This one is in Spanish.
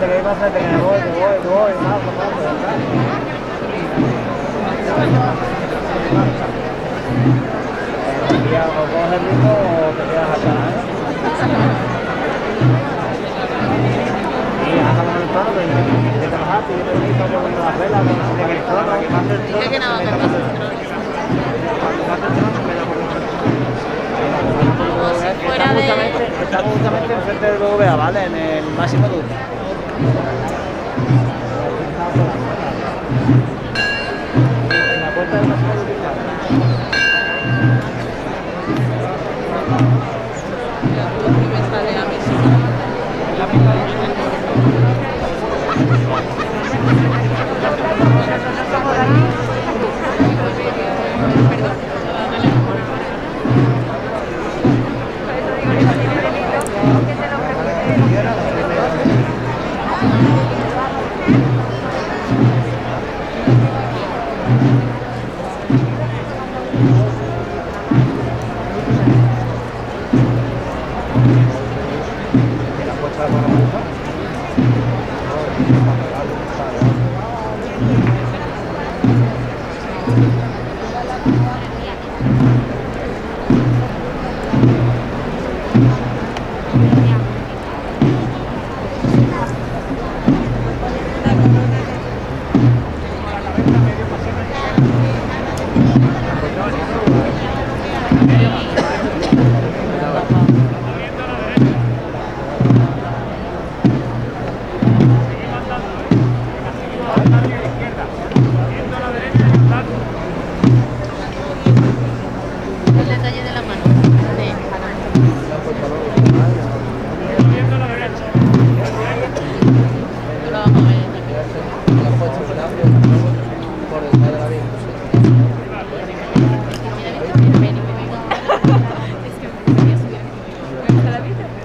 ¿qué pasa? Que me voy, más, ya o coges el ritmo o te quedas atrás, ¿eh? Y acabamos el tono, pero que te bajaste y yo te digo que cuando las velas, en el trono, más el trono, que no, me da más el trono. Cuando más el trono, me da por el trono. Estamos justamente enfrente del BBVA, ¿vale? En el máximo duro. En la puerta del máximo duro. El detalle de la mano. Lo vamos a ver. Es que me gustaría subir aquí. ¿Me gusta la vida?